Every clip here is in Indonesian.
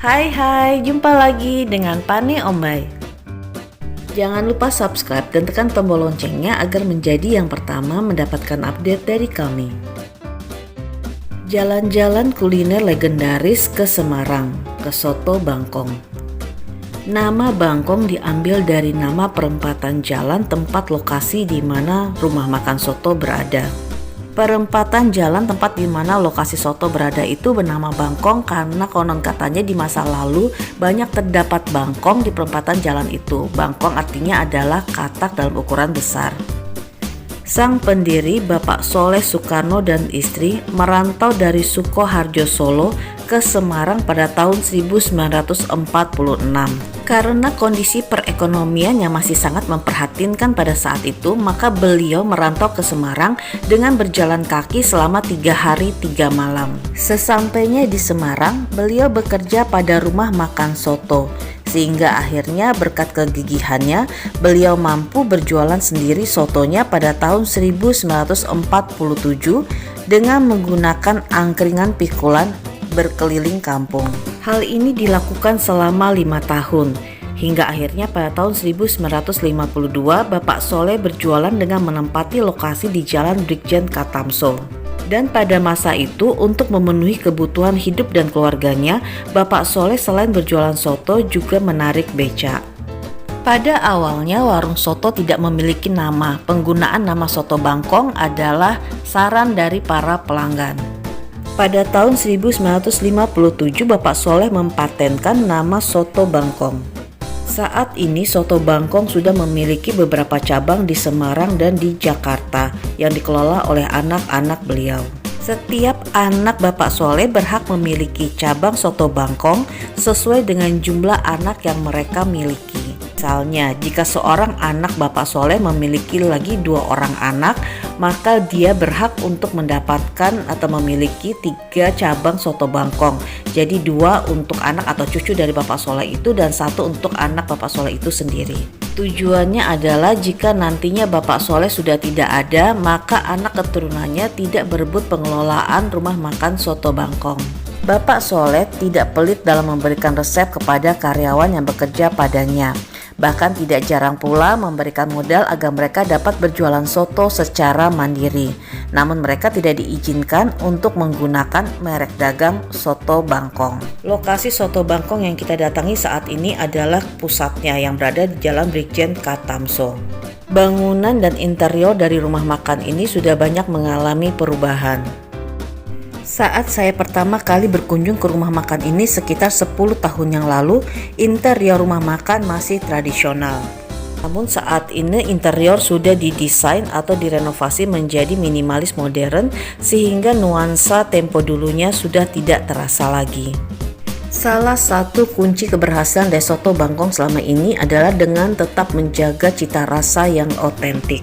Hai, jumpa lagi dengan Pane Ombay. Jangan lupa subscribe dan tekan tombol loncengnya agar menjadi yang pertama mendapatkan update dari kami. Jalan-jalan kuliner legendaris ke Semarang, ke Soto Bangkong. Nama Bangkong diambil dari nama perempatan jalan tempat lokasi di mana rumah makan soto berada. Perempatan jalan tempat di mana lokasi soto berada itu bernama Bangkong karena konon katanya di masa lalu banyak terdapat bangkong di perempatan jalan itu. Bangkong artinya adalah katak dalam ukuran besar. Sang pendiri Bapak Soleh Soekarno dan istri merantau dari Sukoharjo Solo ke Semarang pada tahun 1946. Karena kondisi perekonomian yang masih sangat memprihatinkan pada saat itu, maka beliau merantau ke Semarang dengan berjalan kaki selama 3 hari 3 malam. Sesampainya di Semarang, beliau bekerja pada rumah makan soto, sehingga akhirnya berkat kegigihannya, beliau mampu berjualan sendiri sotonya pada tahun 1947 dengan menggunakan angkringan pikulan berkeliling kampung. Hal ini dilakukan selama 5 tahun, hingga akhirnya pada tahun 1952 Bapak Soleh berjualan dengan menempati lokasi di Jalan Brigjen Katamso. Dan pada masa itu untuk memenuhi kebutuhan hidup dan keluarganya, Bapak Soleh selain berjualan soto juga menarik becak. Pada awalnya warung soto tidak memiliki nama. Penggunaan nama Soto Bangkong adalah saran dari para pelanggan. Pada tahun 1957 Bapak Soleh mempatenkan nama Soto Bangkong. Saat ini Soto Bangkong sudah memiliki beberapa cabang di Semarang dan di Jakarta yang dikelola oleh anak-anak beliau. Setiap anak Bapak Soleh berhak memiliki cabang Soto Bangkong sesuai dengan jumlah anak yang mereka miliki. Misalnya, jika seorang anak Bapak Soleh memiliki lagi 2 orang anak, maka dia berhak untuk mendapatkan atau memiliki 3 cabang Soto Bangkong. Jadi 2 untuk anak atau cucu dari Bapak Soleh itu dan 1 untuk anak Bapak Soleh itu sendiri. Tujuannya adalah jika nantinya Bapak Soleh sudah tidak ada, maka anak keturunannya tidak berebut pengelolaan rumah makan Soto Bangkong. Bapak Soleh tidak pelit dalam memberikan resep kepada karyawan yang bekerja padanya. Bahkan tidak jarang pula memberikan modal agar mereka dapat berjualan soto secara mandiri. Namun mereka tidak diizinkan untuk menggunakan merek dagang Soto Bangkong. Lokasi Soto Bangkong yang kita datangi saat ini adalah pusatnya yang berada di Jalan Brigjen Katamso. Bangunan dan interior dari rumah makan ini sudah banyak mengalami perubahan. Saat saya pertama kali berkunjung ke rumah makan ini sekitar 10 tahun yang lalu, interior rumah makan masih tradisional. Namun saat ini interior sudah didesain atau direnovasi menjadi minimalis modern sehingga nuansa tempo dulunya sudah tidak terasa lagi. Salah satu kunci keberhasilan dari Soto Bangkong selama ini adalah dengan tetap menjaga cita rasa yang otentik.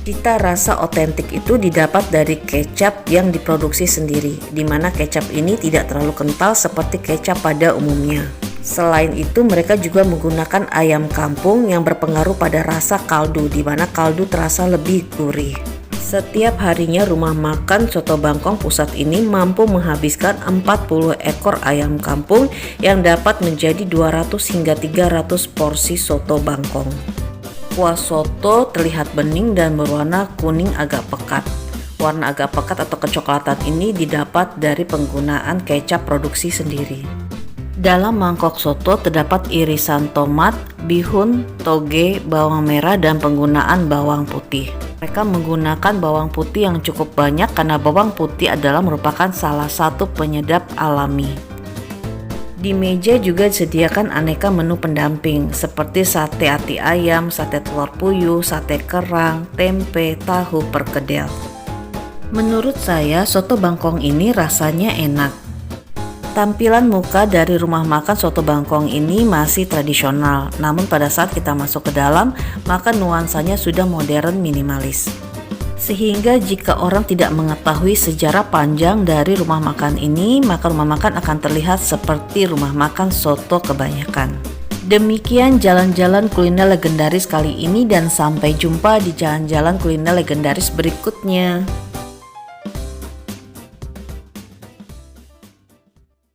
Cita rasa otentik itu didapat dari kecap yang diproduksi sendiri, di mana kecap ini tidak terlalu kental seperti kecap pada umumnya. Selain itu, mereka juga menggunakan ayam kampung yang berpengaruh pada rasa kaldu, di mana kaldu terasa lebih gurih. Setiap harinya rumah makan Soto Bangkong pusat ini mampu menghabiskan 40 ekor ayam kampung yang dapat menjadi 200 hingga 300 porsi Soto Bangkong. Kuah soto terlihat bening dan berwarna kuning agak pekat. Warna agak pekat atau kecoklatan ini didapat dari penggunaan kecap produksi sendiri. Dalam mangkok soto terdapat irisan tomat, bihun, toge, bawang merah, dan penggunaan bawang putih. Mereka menggunakan bawang putih yang cukup banyak karena bawang putih adalah merupakan salah satu penyedap alami. Di meja juga disediakan aneka menu pendamping seperti sate ati ayam, sate telur puyuh, sate kerang, tempe, tahu, perkedel. Menurut saya, Soto Bangkong ini rasanya enak. Tampilan muka dari rumah makan Soto Bangkong ini masih tradisional, namun pada saat kita masuk ke dalam, maka nuansanya sudah modern minimalis. Sehingga jika orang tidak mengetahui sejarah panjang dari rumah makan ini, maka rumah makan akan terlihat seperti rumah makan soto kebanyakan. Demikian jalan-jalan kuliner legendaris kali ini dan sampai jumpa di jalan-jalan kuliner legendaris berikutnya.